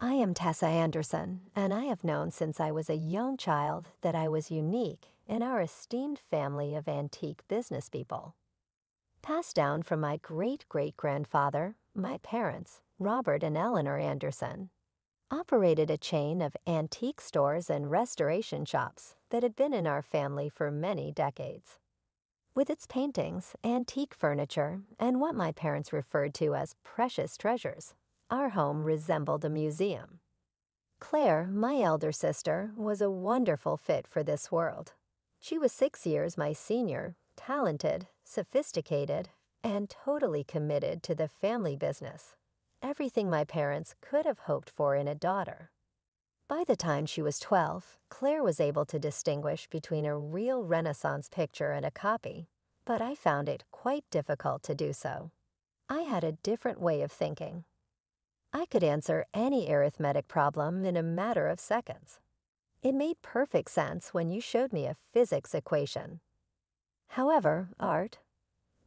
I am Tessa Anderson, and I have known since I was a young child that I was unique in our esteemed family of antique business people. Passed down from my great-great-grandfather, my parents, Robert and Eleanor Anderson, operated a chain of antique stores and restoration shops that had been in our family for many decades. With its paintings, antique furniture, and what my parents referred to as precious treasures, our home resembled a museum. Claire, my elder sister, was a wonderful fit for this world. She was 6 years my senior, talented, sophisticated, and totally committed to the family business. Everything my parents could have hoped for in a daughter. By the time she was 12, Claire was able to distinguish between a real Renaissance picture and a copy, but I found it quite difficult to do so. I had a different way of thinking. I could answer any arithmetic problem in a matter of seconds. It made perfect sense when you showed me a physics equation. However, art,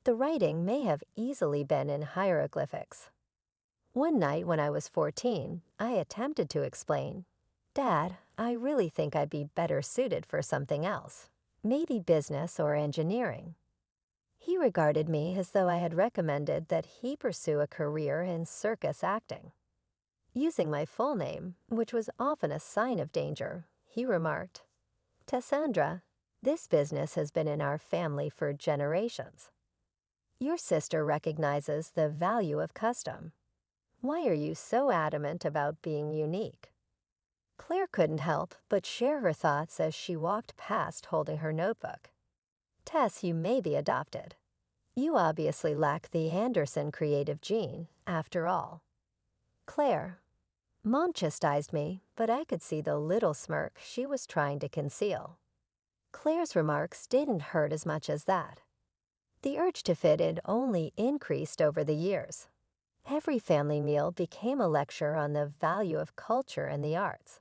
the writing may have easily been in hieroglyphics. One night when I was 14, I attempted to explain, "Dad, I really think I'd be better suited for something else, maybe business or engineering." He regarded me as though I had recommended that he pursue a career in circus acting. Using my full name, which was often a sign of danger, he remarked, "Tessandra, this business has been in our family for generations. Your sister recognizes the value of custom. Why are you so adamant about being unique?" Claire couldn't help but share her thoughts as she walked past holding her notebook. "Tess, you may be adopted. You obviously lack the Anderson creative gene, after all." Claire. Mom chastised me, but I could see the little smirk she was trying to conceal. Claire's remarks didn't hurt as much as that. The urge to fit in only increased over the years. Every family meal became a lecture on the value of culture and the arts.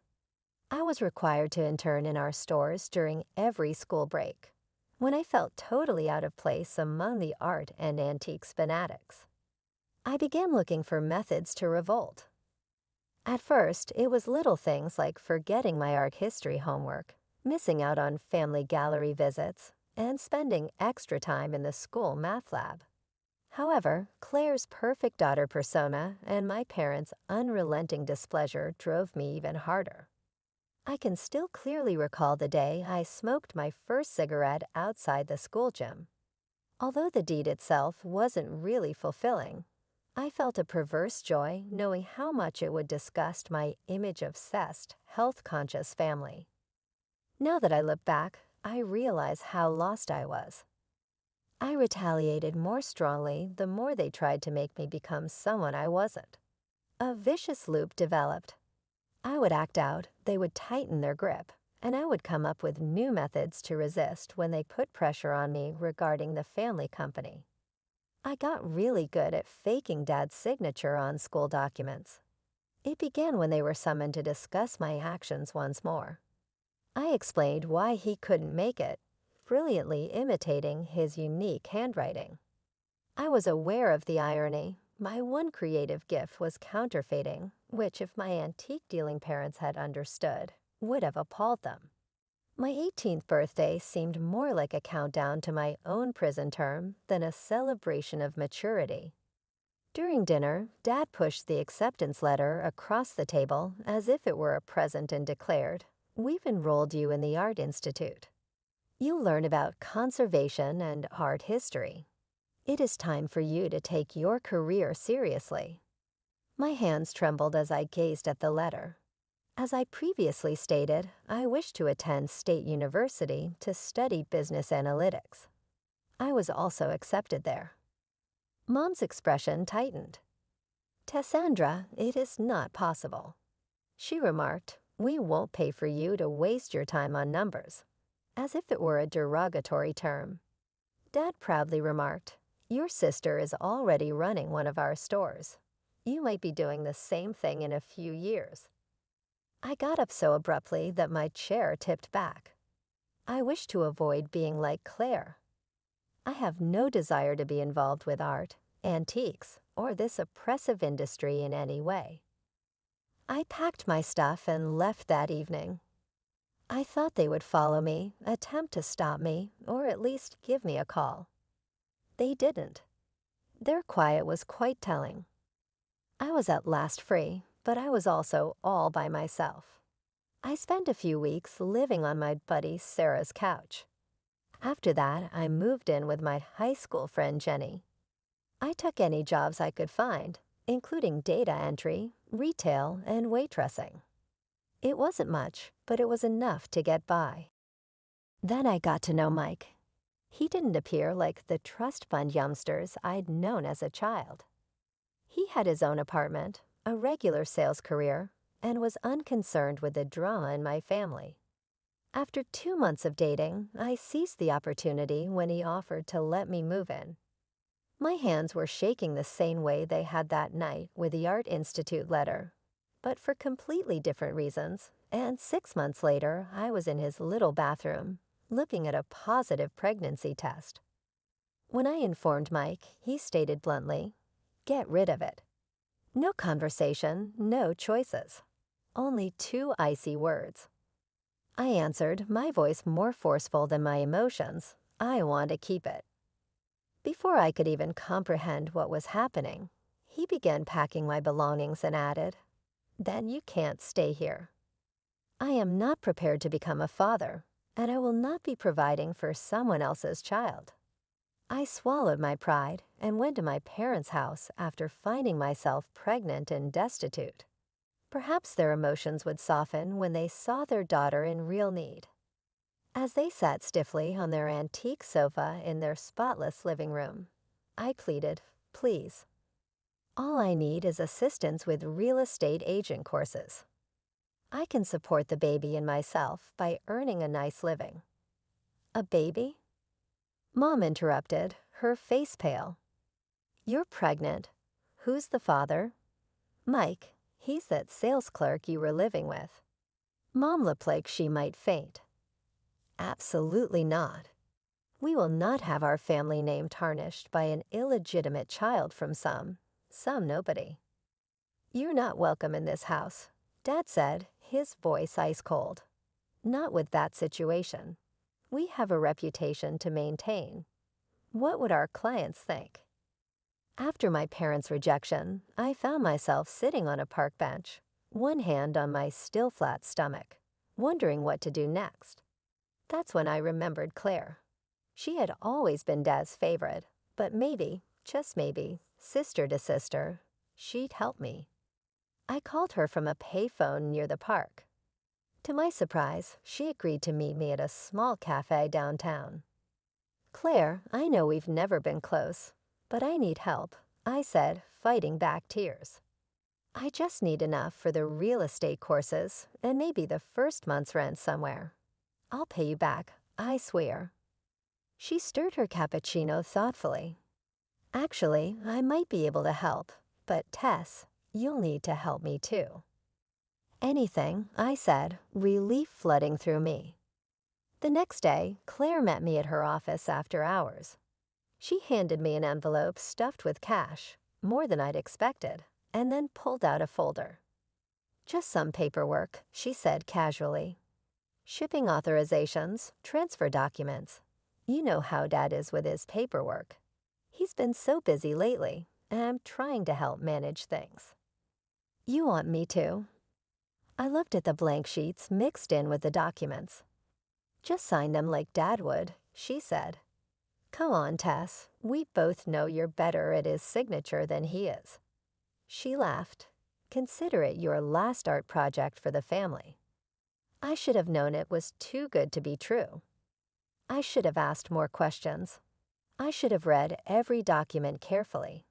I was required to intern in our stores during every school break, when I felt totally out of place among the art and antiques fanatics. I began looking for methods to revolt. At first, it was little things like forgetting my art history homework, missing out on family gallery visits, and spending extra time in the school math lab. However, Claire's perfect daughter persona and my parents' unrelenting displeasure drove me even harder. I can still clearly recall the day I smoked my first cigarette outside the school gym. Although the deed itself wasn't really fulfilling, I felt a perverse joy knowing how much it would disgust my image-obsessed, health-conscious family. Now that I look back, I realize how lost I was. I retaliated more strongly the more they tried to make me become someone I wasn't. A vicious loop developed. I would act out, they would tighten their grip, and I would come up with new methods to resist when they put pressure on me regarding the family company. I got really good at faking Dad's signature on school documents. It began when they were summoned to discuss my actions once more. I explained why he couldn't make it, brilliantly imitating his unique handwriting. I was aware of the irony. My one creative gift was counterfeiting, which, if my antique-dealing parents had understood, would have appalled them. My 18th birthday seemed more like a countdown to my own prison term than a celebration of maturity. During dinner, Dad pushed the acceptance letter across the table as if it were a present and declared, "We've enrolled you in the Art Institute. You'll learn about conservation and art history. It is time for you to take your career seriously." My hands trembled as I gazed at the letter. As I previously stated, I wished to attend State University to study business analytics. I was also accepted there. Mom's expression tightened. "Tessandra, it is not possible." She remarked, "We won't pay for you to waste your time on numbers," as if it were a derogatory term. Dad proudly remarked, "Your sister is already running one of our stores. You might be doing the same thing in a few years." I got up so abruptly that my chair tipped back. I wished to avoid being like Claire. I have no desire to be involved with art, antiques, or this oppressive industry in any way. I packed my stuff and left that evening. I thought they would follow me, attempt to stop me, or at least give me a call. They didn't. Their quiet was quite telling. I was at last free, but I was also all by myself. I spent a few weeks living on my buddy Sarah's couch. After that, I moved in with my high school friend Jenny. I took any jobs I could find, including data entry, retail, and waitressing. It wasn't much, but it was enough to get by. Then I got to know Mike. He didn't appear like the trust fund youngsters I'd known as a child. He had his own apartment, a regular sales career, and was unconcerned with the drama in my family. After 2 months of dating, I seized the opportunity when he offered to let me move in. My hands were shaking the same way they had that night with the Art Institute letter, but for completely different reasons, and 6 months later, I was in his little bathroom, looking at a positive pregnancy test. When I informed Mike, he stated bluntly, "Get rid of it." No conversation, no choices. Only 2 icy words. I answered, my voice more forceful than my emotions. I want to keep it. Before I could even comprehend what was happening, he began packing my belongings and added, "Then you can't stay here. I am not prepared to become a father, and I will not be providing for someone else's child." I swallowed my pride and went to my parents' house after finding myself pregnant and destitute. Perhaps their emotions would soften when they saw their daughter in real need. As they sat stiffly on their antique sofa in their spotless living room, I pleaded, "Please. All I need is assistance with real estate agent courses. I can support the baby and myself by earning a nice living." "A baby?" Mom interrupted, her face pale. "You're pregnant. Who's the father?" "Mike. He's that sales clerk you were living with." Mom looked like she might faint. "Absolutely not. We will not have our family name tarnished by an illegitimate child from some nobody. You're not welcome in this house," Dad said, his voice ice cold. "Not with that situation. We have a reputation to maintain. What would our clients think?" After my parents' rejection, I found myself sitting on a park bench, one hand on my still flat stomach, wondering what to do next. That's when I remembered Claire. She had always been Dad's favorite, but maybe, just maybe, sister to sister, she'd help me. I called her from a payphone near the park. To my surprise, she agreed to meet me at a small cafe downtown. "Claire, I know we've never been close, but I need help," I said, fighting back tears. "I just need enough for the real estate courses and maybe the first month's rent somewhere. I'll pay you back, I swear." She stirred her cappuccino thoughtfully. "Actually, I might be able to help, but Tess, you'll need to help me too." "Anything," I said, relief flooding through me. The next day, Claire met me at her office after hours. She handed me an envelope stuffed with cash, more than I'd expected, and then pulled out a folder. "Just some paperwork," she said casually. "Shipping authorizations, transfer documents. You know how Dad is with his paperwork. He's been so busy lately, and I'm trying to help manage things." "You want me to?" I looked at the blank sheets mixed in with the documents. "Just sign them like Dad would," she said. "Come on, Tess. We both know you're better at his signature than he is." She laughed. "Consider it your last art project for the family." I should have known it was too good to be true. I should have asked more questions. I should have read every document carefully.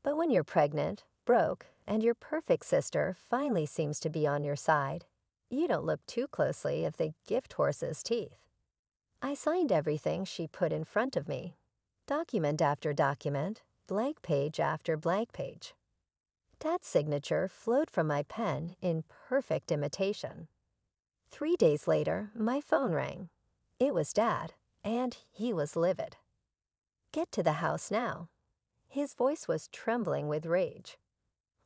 But when you're pregnant, broke, and your perfect sister finally seems to be on your side, you don't look too closely at the gift horse's teeth. I signed everything she put in front of me, document after document, blank page after blank page. Dad's signature flowed from my pen in perfect imitation. 3 days later, my phone rang. It was Dad, and he was livid. "Get to the house now." His voice was trembling with rage.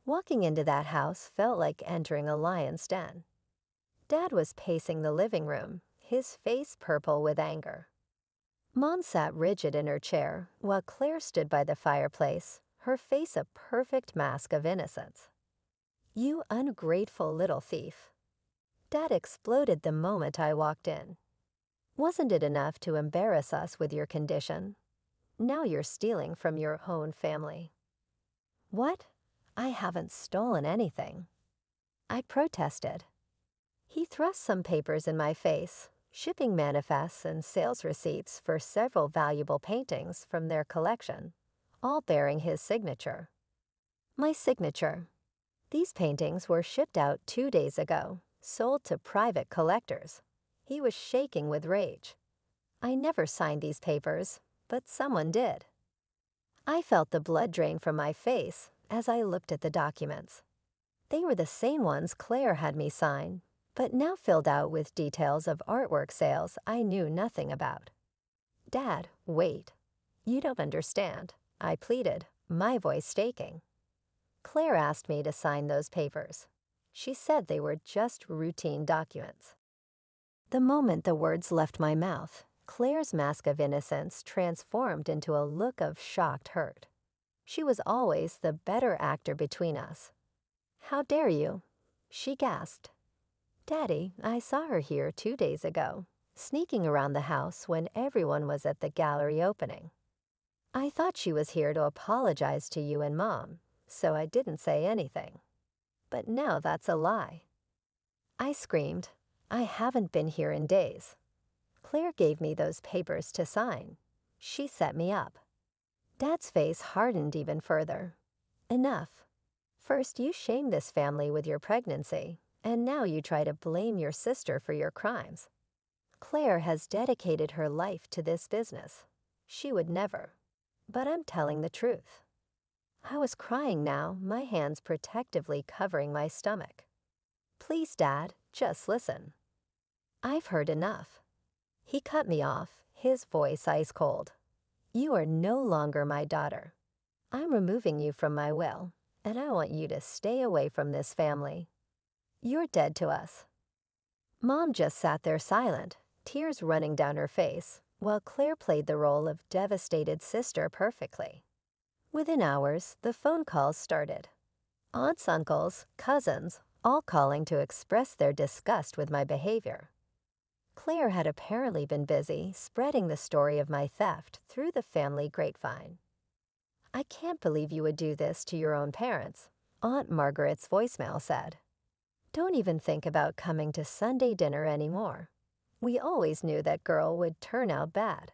Walking into that house felt like entering a lion's den. Dad was pacing the living room, his face purple with anger. Mom sat rigid in her chair, while Claire stood by the fireplace, her face a perfect mask of innocence. "You ungrateful little thief." Dad exploded the moment I walked in. "Wasn't it enough to embarrass us with your condition? Now you're stealing from your own family." "What? I haven't stolen anything," I protested. He thrust some papers in my face, shipping manifests and sales receipts for several valuable paintings from their collection, all bearing his signature. My signature. These paintings were shipped out 2 days ago, sold to private collectors. He was shaking with rage. I never signed these papers, but someone did. I felt the blood drain from my face as I looked at the documents. They were the same ones Claire had me sign, but now filled out with details of artwork sales I knew nothing about. "Dad, wait. You don't understand," I pleaded, my voice shaking. "Claire asked me to sign those papers. She said they were just routine documents." The moment the words left my mouth, Claire's mask of innocence transformed into a look of shocked hurt. She was always the better actor between us. "How dare you?" she gasped. "Daddy, I saw her here 2 days ago, sneaking around the house when everyone was at the gallery opening. I thought she was here to apologize to you and Mom, so I didn't say anything. But now that's a lie." I screamed. "I haven't been here in days. Claire gave me those papers to sign. She set me up." Dad's face hardened even further. "Enough. First, you shamed this family with your pregnancy, and now you try to blame your sister for your crimes. Claire has dedicated her life to this business. She would never. But I'm telling the truth." I was crying now, my hands protectively covering my stomach. "Please, Dad, just listen." "I've heard enough." He cut me off, his voice ice cold. "You are no longer my daughter. I'm removing you from my will, and I want you to stay away from this family. You're dead to us." Mom just sat there silent, tears running down her face, while Claire played the role of devastated sister perfectly. Within hours, the phone calls started. Aunts, uncles, cousins, all calling to express their disgust with my behavior. Claire had apparently been busy spreading the story of my theft through the family grapevine. "I can't believe you would do this to your own parents," Aunt Margaret's voicemail said. "Don't even think about coming to Sunday dinner anymore. We always knew that girl would turn out bad."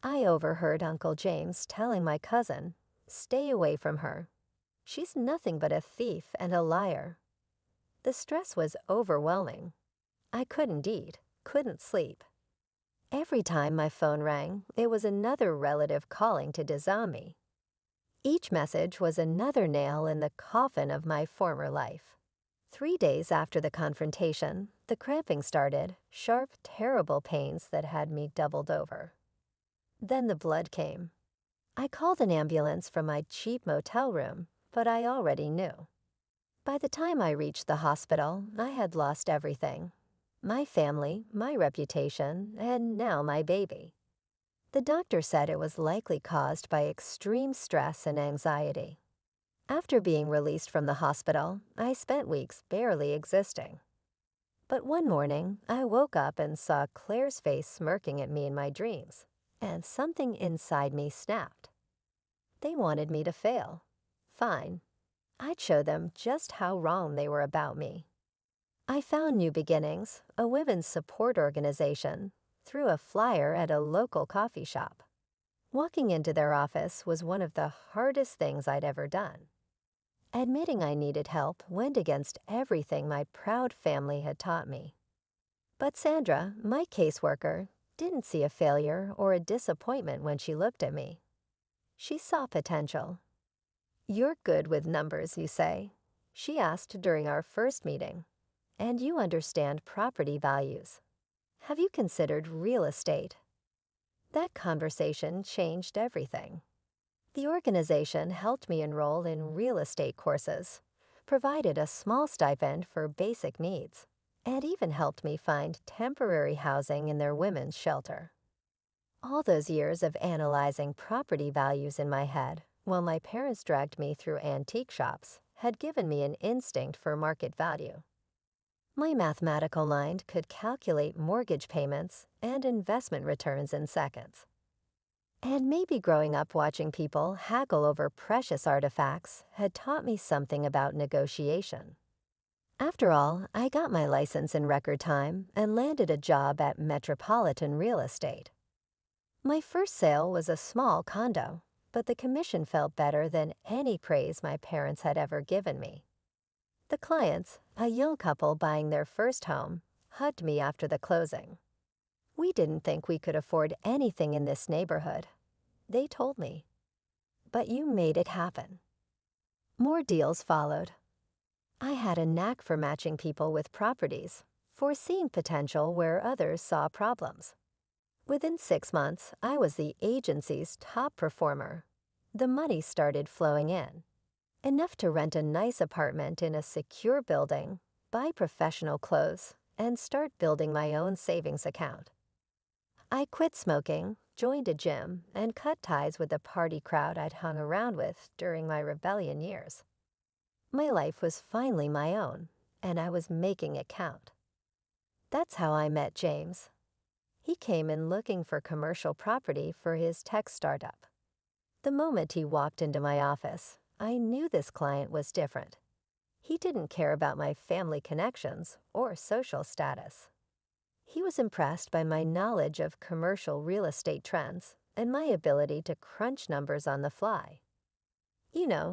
I overheard Uncle James telling my cousin, "Stay away from her. She's nothing but a thief and a liar." The stress was overwhelming. I couldn't eat, couldn't sleep. Every time my phone rang, it was another relative calling to disown me. Each message was another nail in the coffin of my former life. 3 days after the confrontation, the cramping started, sharp, terrible pains that had me doubled over. Then the blood came. I called an ambulance from my cheap motel room, but I already knew. By the time I reached the hospital, I had lost everything. My family, my reputation, and now my baby. The doctor said it was likely caused by extreme stress and anxiety. After being released from the hospital, I spent weeks barely existing. But one morning, I woke up and saw Claire's face smirking at me in my dreams, and something inside me snapped. They wanted me to fail. Fine. I'd show them just how wrong they were about me. I found New Beginnings, a women's support organization, through a flyer at a local coffee shop. Walking into their office was one of the hardest things I'd ever done. Admitting I needed help went against everything my proud family had taught me. But Sandra, my caseworker, didn't see a failure or a disappointment when she looked at me. She saw potential. "You're good with numbers, you say?" she asked during our first meeting. "And you understand property values. Have you considered real estate?" That conversation changed everything. The organization helped me enroll in real estate courses, provided a small stipend for basic needs, and even helped me find temporary housing in their women's shelter. All those years of analyzing property values in my head, while my parents dragged me through antique shops, had given me an instinct for market value. My mathematical mind could calculate mortgage payments and investment returns in seconds. And maybe growing up watching people haggle over precious artifacts had taught me something about negotiation. After all, I got my license in record time and landed a job at Metropolitan Real Estate. My first sale was a small condo, but the commission felt better than any praise my parents had ever given me. The clients, a young couple buying their first home, hugged me after the closing. "We didn't think we could afford anything in this neighborhood," they told me. "But you made it happen." More deals followed. I had a knack for matching people with properties, foreseeing potential where others saw problems. Within 6 months, I was the agency's top performer. The money started flowing in, enough to rent a nice apartment in a secure building, buy professional clothes, and start building my own savings account. I quit smoking, joined a gym, and cut ties with the party crowd I'd hung around with during my rebellion years. My life was finally my own, and I was making it count. That's how I met James. He came in looking for commercial property for his tech startup. The moment he walked into my office, I knew this client was different. He didn't care about my family connections or social status. He was impressed by my knowledge of commercial real estate trends and my ability to crunch numbers on the fly.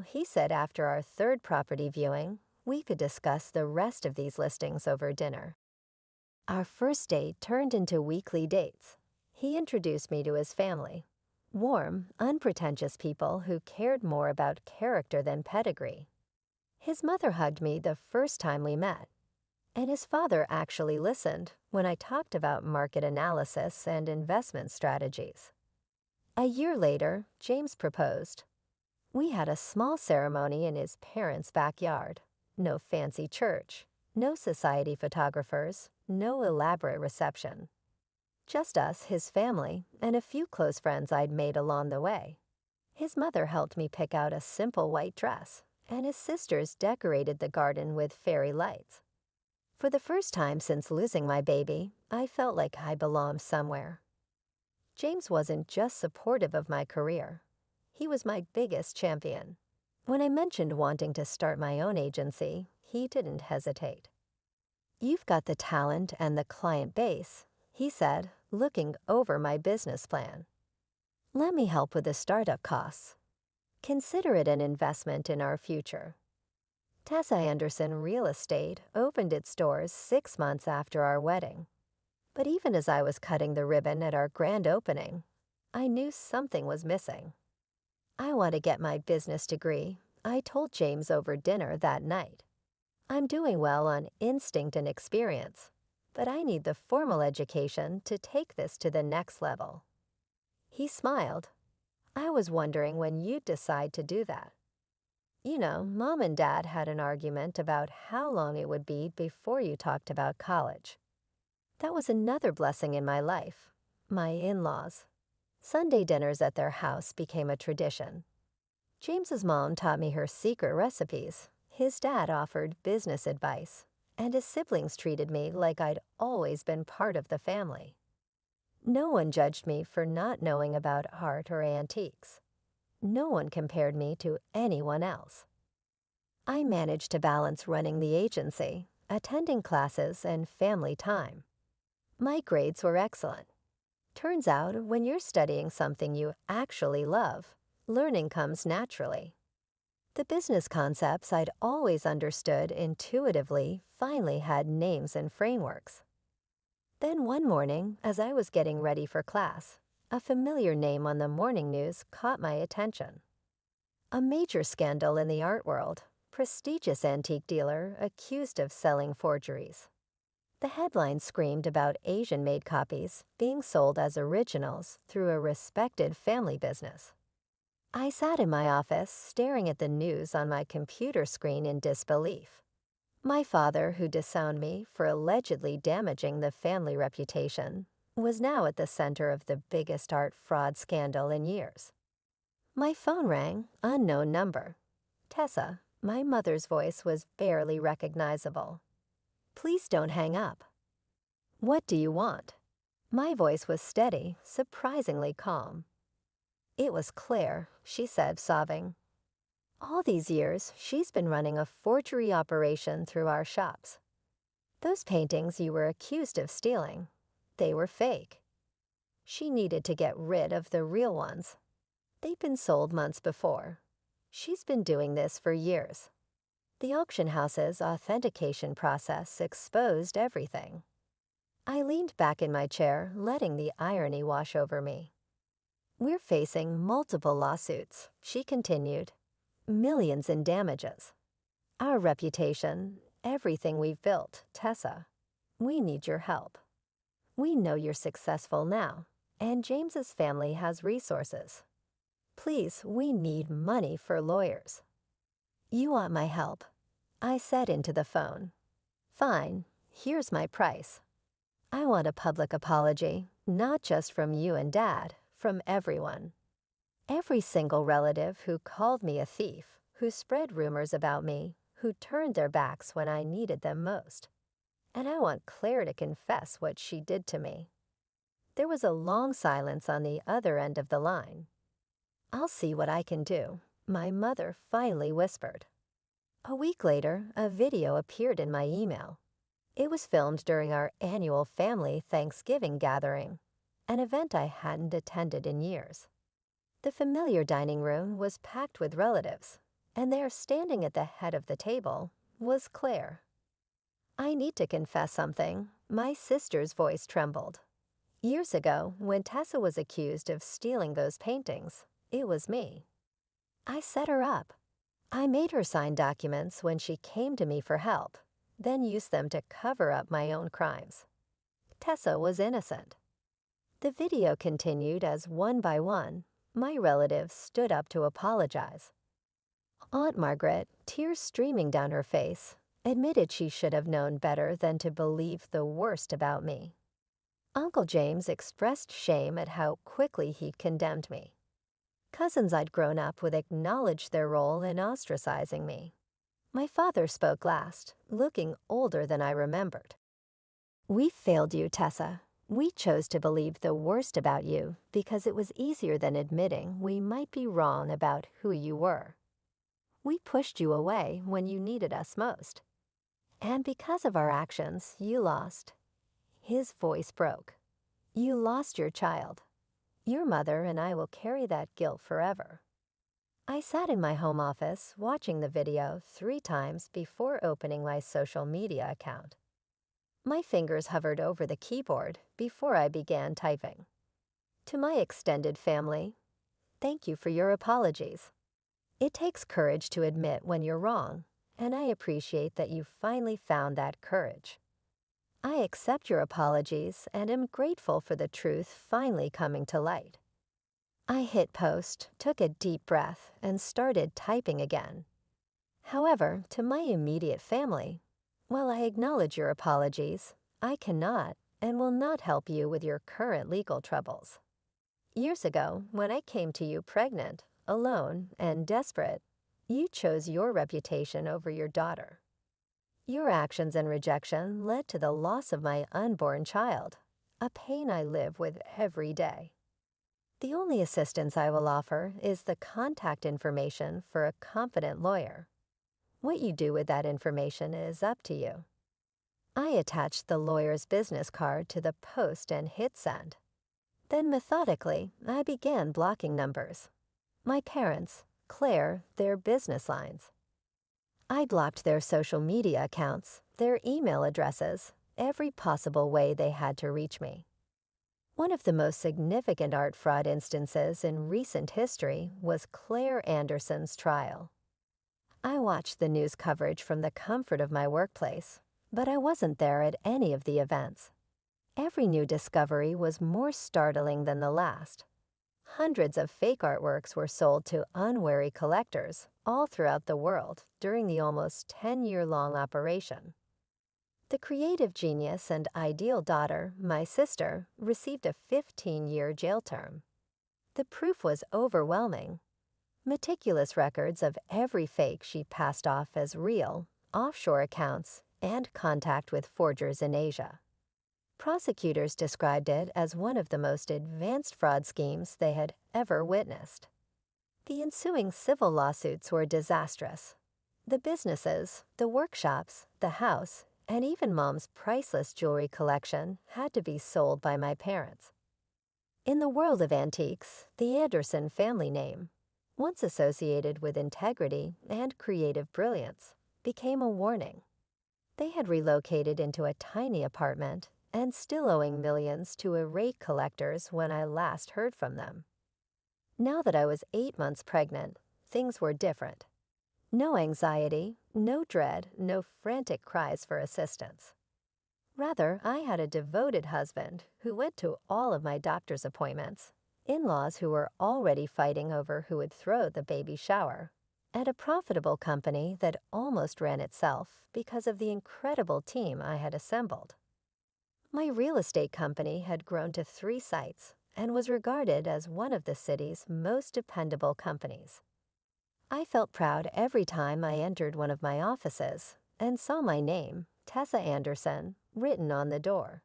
He said after our third property viewing, we could discuss the rest of these listings over dinner. Our first date turned into weekly dates. He introduced me to his family. Warm, unpretentious people who cared more about character than pedigree. His mother hugged me the first time we met, and his father actually listened when I talked about market analysis and investment strategies. A year later, James proposed. We had a small ceremony in his parents' backyard. No fancy church, no society photographers, no elaborate reception. Just us, his family, and a few close friends I'd made along the way. His mother helped me pick out a simple white dress, and his sisters decorated the garden with fairy lights. For the first time since losing my baby, I felt like I belonged somewhere. James wasn't just supportive of my career. He was my biggest champion. When I mentioned wanting to start my own agency, he didn't hesitate. "You've got the talent and the client base," he said, looking over my business plan. "Let me help with the startup costs. Consider it an investment in our future." Tessa Anderson Real Estate opened its doors 6 months after our wedding. But even as I was cutting the ribbon at our grand opening, I knew something was missing. "I want to get my business degree," I told James over dinner that night. "I'm doing well on instinct and experience, but I need the formal education to take this to the next level." He smiled. "I was wondering when you'd decide to do that." Mom and Dad had an argument about how long it would be before you talked about college. That was another blessing in my life, my in-laws. Sunday dinners at their house became a tradition. James's mom taught me her secret recipes. His dad offered business advice, and his siblings treated me like I'd always been part of the family. No one judged me for not knowing about art or antiques. No one compared me to anyone else. I managed to balance running the agency, attending classes, and family time. My grades were excellent. Turns out, when you're studying something you actually love, learning comes naturally. The business concepts I'd always understood intuitively finally had names and frameworks. Then one morning, as I was getting ready for class, a familiar name on the morning news caught my attention. A major scandal in the art world, prestigious antique dealer accused of selling forgeries. The headline screamed about Asian-made copies being sold as originals through a respected family business. I sat in my office, staring at the news on my computer screen in disbelief. My father, who disowned me for allegedly damaging the family reputation, was now at the center of the biggest art fraud scandal in years. My phone rang, unknown number. Tessa, my mother's voice was barely recognizable. Please don't hang up. What do you want? My voice was steady, surprisingly calm. It was Claire, she said, sobbing. All these years, she's been running a forgery operation through our shops. Those paintings you were accused of stealing, they were fake. She needed to get rid of the real ones. They'd been sold months before. She's been doing this for years. The auction house's authentication process exposed everything. I leaned back in my chair, letting the irony wash over me. We're facing multiple lawsuits, she continued. Millions in damages. Our reputation, everything we've built, Tessa. We need your help. We know you're successful now, and James's family has resources. Please, we need money for lawyers. You want my help? I said into the phone. Fine, here's my price. I want a public apology, not just from you and Dad, from everyone. Every single relative who called me a thief, who spread rumors about me, who turned their backs when I needed them most. And I want Claire to confess what she did to me. There was a long silence on the other end of the line. I'll see what I can do, my mother finally whispered. A week later, a video appeared in my email. It was filmed during our annual family Thanksgiving gathering, an event I hadn't attended in years. The familiar dining room was packed with relatives, and there, standing at the head of the table, was Claire. I need to confess something. My sister's voice trembled. Years ago, when Tessa was accused of stealing those paintings, it was me. I set her up. I made her sign documents when she came to me for help, then used them to cover up my own crimes. Tessa was innocent. The video continued as one by one, my relatives stood up to apologize. Aunt Margaret, tears streaming down her face, admitted she should have known better than to believe the worst about me. Uncle James expressed shame at how quickly he'd condemned me. Cousins I'd grown up with acknowledged their role in ostracizing me. My father spoke last, looking older than I remembered. We failed you, Tessa. We chose to believe the worst about you because it was easier than admitting we might be wrong about who you were. We pushed you away when you needed us most. And because of our actions, you lost. His voice broke. You lost your child. Your mother and I will carry that guilt forever. I sat in my home office watching the video 3 times before opening my social media account. My fingers hovered over the keyboard before I began typing. To my extended family, thank you for your apologies. It takes courage to admit when you're wrong, and I appreciate that you finally found that courage. I accept your apologies and am grateful for the truth finally coming to light. I hit post, took a deep breath, and started typing again. However, to my immediate family, while I acknowledge your apologies, I cannot and will not help you with your current legal troubles. Years ago, when I came to you pregnant, alone, and desperate, you chose your reputation over your daughter. Your actions and rejection led to the loss of my unborn child, a pain I live with every day. The only assistance I will offer is the contact information for a competent lawyer. What you do with that information is up to you. I attached the lawyer's business card to the post and hit send. Then methodically, I began blocking numbers. My parents, Claire, their business lines. I blocked their social media accounts, their email addresses, every possible way they had to reach me. One of the most significant art fraud instances in recent history was Claire Anderson's trial. I watched the news coverage from the comfort of my workplace, but I wasn't there at any of the events. Every new discovery was more startling than the last. Hundreds of fake artworks were sold to unwary collectors all throughout the world during the almost 10-year-long operation. The creative genius and ideal daughter, my sister, received a 15-year jail term. The proof was overwhelming. Meticulous records of every fake she passed off as real, offshore accounts, and contact with forgers in Asia. Prosecutors described it as one of the most advanced fraud schemes they had ever witnessed. The ensuing civil lawsuits were disastrous. The businesses, the workshops, the house, and even Mom's priceless jewelry collection had to be sold by my parents. In the world of antiques, the Anderson family name, once associated with integrity and creative brilliance, became a warning. They had relocated into a tiny apartment and still owing millions to irate collectors when I last heard from them. Now that I was 8 months pregnant, things were different. No anxiety, no dread, no frantic cries for assistance. Rather, I had a devoted husband who went to all of my doctor's appointments, in-laws who were already fighting over who would throw the baby shower, and a profitable company that almost ran itself because of the incredible team I had assembled. My real estate company had grown to 3 sites and was regarded as one of the city's most dependable companies. I felt proud every time I entered one of my offices and saw my name, Tessa Anderson, written on the door.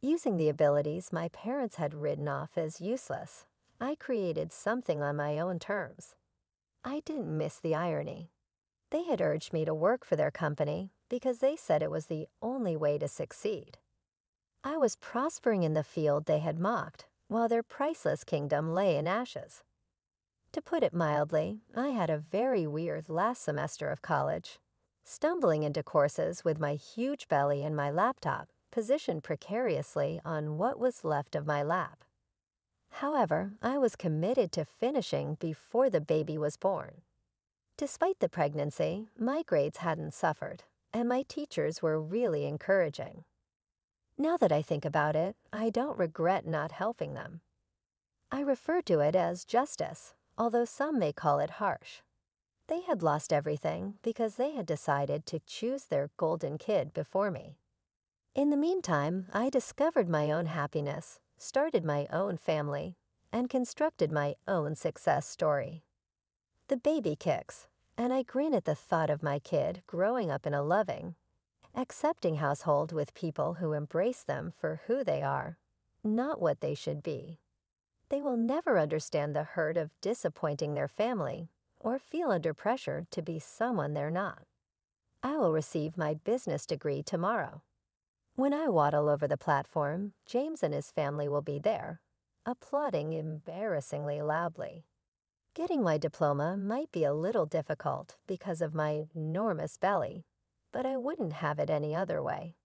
Using the abilities my parents had written off as useless, I created something on my own terms. I didn't miss the irony. They had urged me to work for their company because they said it was the only way to succeed. I was prospering in the field they had mocked, while their priceless kingdom lay in ashes. To put it mildly, I had a very weird last semester of college, stumbling into courses with my huge belly and my laptop positioned precariously on what was left of my lap. However, I was committed to finishing before the baby was born. Despite the pregnancy, my grades hadn't suffered, and my teachers were really encouraging. Now that I think about it, I don't regret not helping them. I refer to it as justice, although some may call it harsh. They had lost everything because they had decided to choose their golden kid before me. In the meantime, I discovered my own happiness, started my own family, and constructed my own success story. The baby kicks, and I grin at the thought of my kid growing up in a loving, accepting household with people who embrace them for who they are, not what they should be. They will never understand the hurt of disappointing their family or feel under pressure to be someone they're not. I will receive my business degree tomorrow. When I waddle over the platform, James and his family will be there, applauding embarrassingly loudly. Getting my diploma might be a little difficult because of my enormous belly, but I wouldn't have it any other way.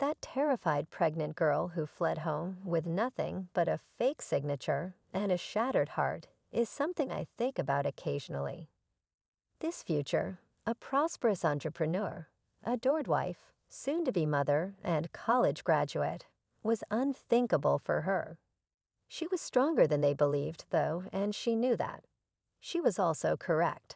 That terrified pregnant girl who fled home with nothing but a fake signature and a shattered heart is something I think about occasionally. This future, a prosperous entrepreneur, adored wife, soon-to-be mother, and college graduate, was unthinkable for her. She was stronger than they believed, though, and she knew that. She was also correct.